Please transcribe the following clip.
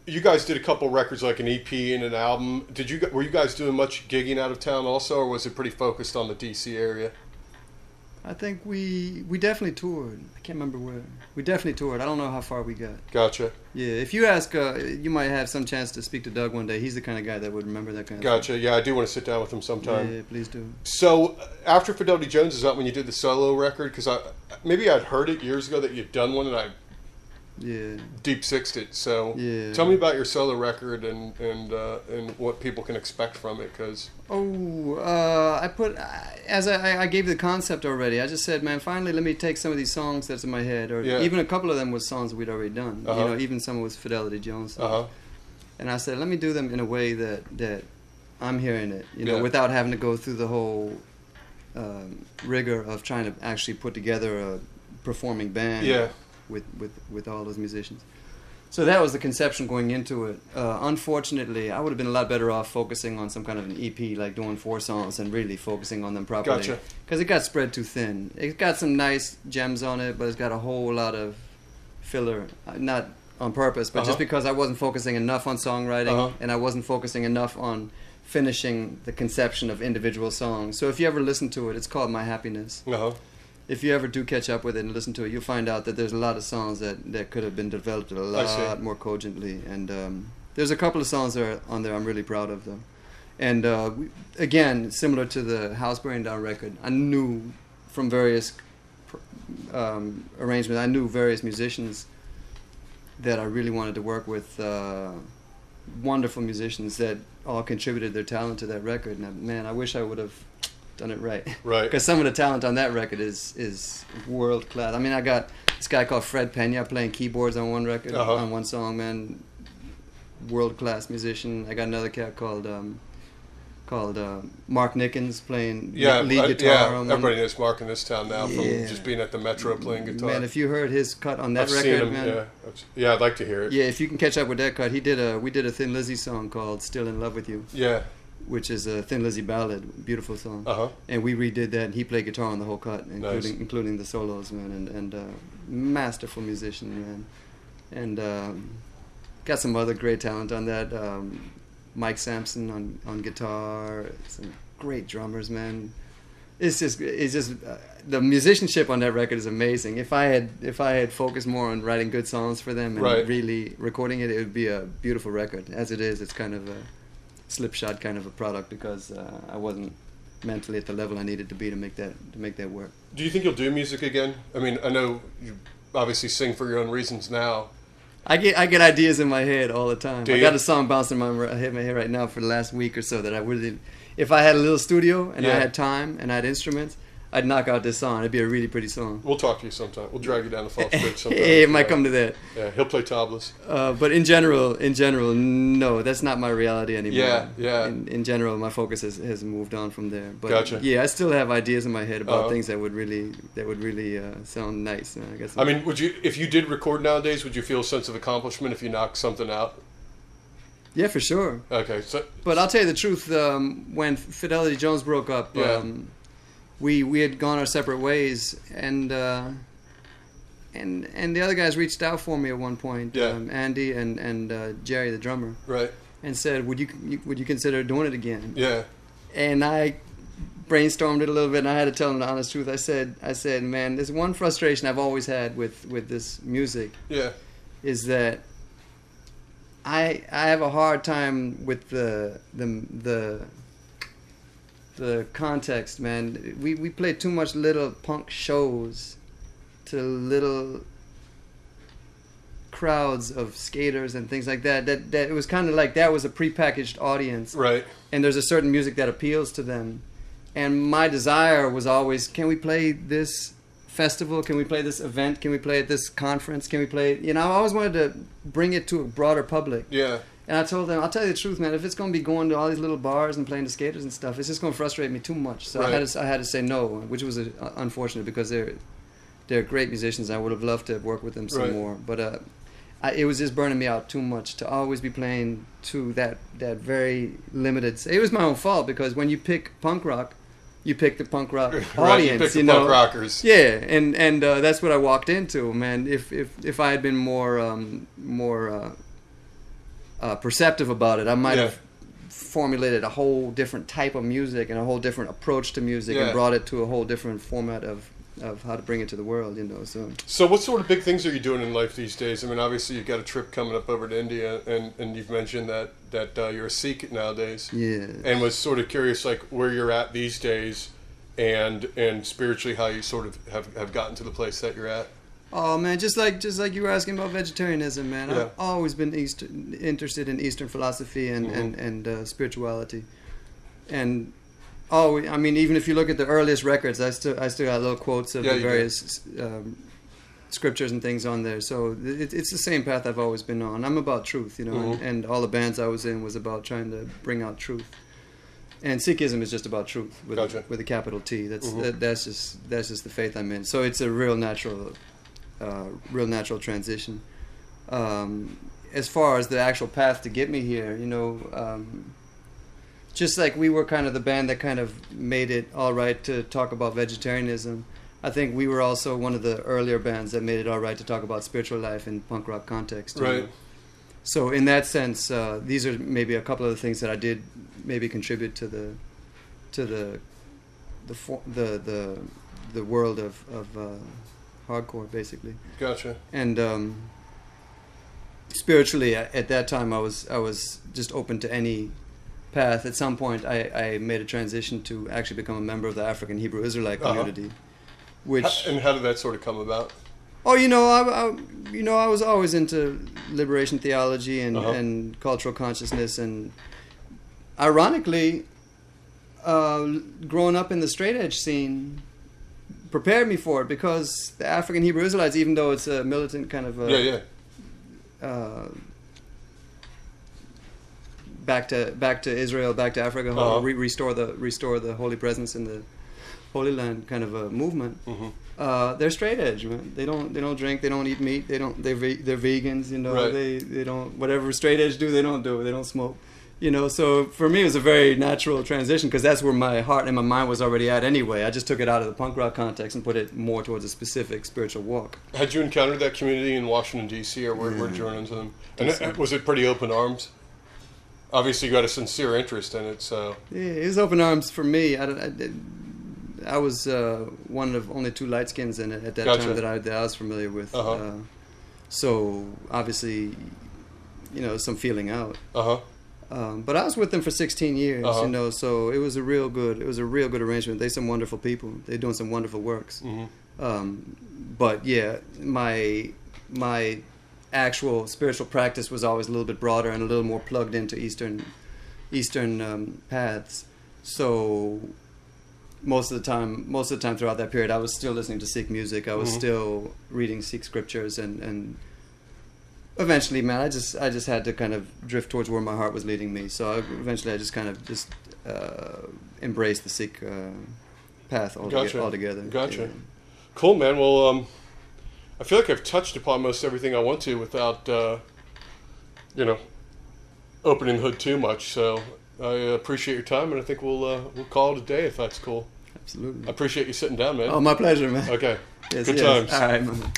you guys did a couple records, like an EP and an album. Were you guys doing much gigging out of town also, or was it pretty focused on the DC area? I think we definitely toured. I can't remember where. We definitely toured. I don't know how far we got. Gotcha. Yeah, if you ask, you might have some chance to speak to Doug one day. He's the kind of guy that would remember that kind of Gotcha. stuff. Yeah, I do want to sit down with him sometime. Yeah, please do. So, after Fidelity Jones is out, when you did the solo record, because maybe I'd heard it years ago that you'd done one, and I deep sixed it. So, tell me about your solo record and what people can expect from it. Because I gave the concept already. I just said, man, finally let me take some of these songs that's in my head, or even a couple of them was songs that we'd already done. You know, even some was Fidelity Jones songs. And I said, let me do them in a way that I'm hearing it, you know, without having to go through the whole rigor of trying to actually put together a performing band with all those musicians. So that was the conception going into it. Unfortunately, I would have been a lot better off focusing on some kind of an EP, like doing 4 songs and really focusing on them properly. Gotcha. Because it got spread too thin. It got some nice gems on it, but it's got a whole lot of filler. Not on purpose, but just because I wasn't focusing enough on songwriting and I wasn't focusing enough on finishing the conception of individual songs. So if you ever listen to it, it's called My Happiness. If you ever do catch up with it and listen to it, you'll find out that there's a lot of songs that could have been developed a lot more cogently. And there's a couple of songs that are on there I'm really proud of, though. And again, similar to the House Burning Down record, I knew from various arrangements, I knew various musicians that I really wanted to work with, wonderful musicians that all contributed their talent to that record. And man, I wish I would have done it right. Because some of the talent on that record is world class. I mean, I got this guy called Fred Pena playing keyboards on one record, on one song, man. World class musician. I got another cat called Mark Nickens playing lead guitar. Everybody knows Mark in this town now from just being at the Metro playing guitar. Man, if you heard his cut on that I've record, seen him, man. Yeah, I'd like to hear it. Yeah, if you can catch up with that cut, we did a Thin Lizzy song called "Still in Love with You." Yeah. Which is a Thin Lizzy ballad, beautiful song. And we redid that, and he played guitar on the whole cut, including the solos, man, and masterful musician, man. And got some other great talent on that. Mike Sampson on guitar, some great drummers, man. It's just the musicianship on that record is amazing. If I had focused more on writing good songs for them and really recording it, it would be a beautiful record. As it is, it's kind of a slipshod kind of a product because I wasn't mentally at the level I needed to be to make that work. Do you think you'll do music again? I mean, I know you obviously sing for your own reasons now. I get ideas in my head all the time. I got a song bouncing in my head right now for the last week or so that I really, if I had a little studio and I had time and I had instruments, I'd knock out this song. It'd be a really pretty song. We'll talk to you sometime. We'll drag you down the Falls Bridge sometime. It might come to that. Yeah, he'll play tablas. But in general, no, that's not my reality anymore. Yeah. In general, my focus has moved on from there. But gotcha. Yeah, I still have ideas in my head about things that would really sound nice. I guess. I mean, if you did record nowadays, would you feel a sense of accomplishment if you knocked something out? Yeah, for sure. Okay, but I'll tell you the truth. When Fidelity Jones broke up. We had gone our separate ways, and the other guys reached out for me at one point, Andy and Jerry, the drummer, and said, would you consider doing it again? Yeah. And I brainstormed it a little bit, and I had to tell them the honest truth. I said, man, there's one frustration I've always had with this music. Yeah. Is that I have a hard time with the context, man. We play too much little punk shows to little crowds of skaters and things like that. That it was kind of like that was a prepackaged audience, right? And there's a certain music that appeals to them. And my desire was always, can we play this festival? Can we play this event? Can we play at this conference? Can we play? You know, I always wanted to bring it to a broader public. Yeah. And I told them, I'll tell you the truth, man. If it's going to be going to all these little bars and playing to skaters and stuff, it's just going to frustrate me too much. So I had to say no, which was unfortunate because they're great musicians. I would have loved to have worked with them some more, but it was just burning me out too much to always be playing to that very limited. It was my own fault because when you pick punk rock, you pick the punk rock audience, you pick the punk rockers. Yeah, and that's what I walked into, man. If I had been more perceptive about it. I might have formulated a whole different type of music and a whole different approach to music and brought it to a whole different format of how to bring it to the world, you know. So what sort of big things are you doing in life these days? I mean, obviously you've got a trip coming up over to India, and you've mentioned that you're a Sikh nowadays. Yeah. And was sort of curious, like, where you're at these days, and spiritually how you sort of have gotten to the place that you're at. Oh man, just like you were asking about vegetarianism, man. Yeah. I've always been interested in Eastern philosophy and spirituality, and I mean, even if you look at the earliest records, I still got little quotes of the various scriptures and things on there. So it's the same path I've always been on. I'm about truth, you know, and all the bands I was in was about trying to bring out truth. And Sikhism is just about truth with a capital T. That's just the faith I'm in. So it's a real natural transition. As far as the actual path to get me here, you know, just like we were kind of the band that kind of made it all right to talk about vegetarianism, I think we were also one of the earlier bands that made it all right to talk about spiritual life in punk rock context. Right. So in that sense, these are maybe a couple of the things that I did maybe contribute to the world of hardcore, basically. Gotcha. And spiritually, at that time, I was just open to any path. At some point, I made a transition to actually become a member of the African Hebrew Israelite community. And how did that sort of come about? Oh, you know, I was always into liberation theology and cultural consciousness, and ironically, growing up in the straight edge scene prepared me for it, because the African Hebrew Israelites, even though it's a militant kind of back to Israel, back to Africa, restore the holy presence in the Holy Land kind of a movement. They're straight edge, man. They don't drink, they don't eat meat, they're vegans, you know. Right. They don't, whatever straight edge do, they don't do. They don't smoke, you know. So for me, it was a very natural transition, because that's where my heart and my mind was already at anyway. I just took it out of the punk rock context and put it more towards a specific spiritual walk. Had you encountered that community in Washington D.C., or where did you run into them? And was it pretty open arms? Obviously, you got a sincere interest in it, so yeah, it was open arms for me. I was one of only two light skins in it at that time that I was familiar with. So obviously, you know, some feeling out. But I was with them for 16 years, you know. So it was a real good arrangement. They're some wonderful people. They're doing some wonderful works. But yeah, my actual spiritual practice was always a little bit broader and a little more plugged into Eastern paths. So most of the time throughout that period, I was still listening to Sikh music. I was still reading Sikh scriptures, and eventually, man, I just had to kind of drift towards where my heart was leading me. So eventually I just kind of embraced the Sikh path altogether. Gotcha. Yeah. Cool, man. Well, I feel like I've touched upon most everything I want to without, opening the hood too much. So I appreciate your time, and I think we'll call it a day if that's cool. Absolutely. I appreciate you sitting down, man. Oh, my pleasure, man. Okay. Yes, Good times. All right, man.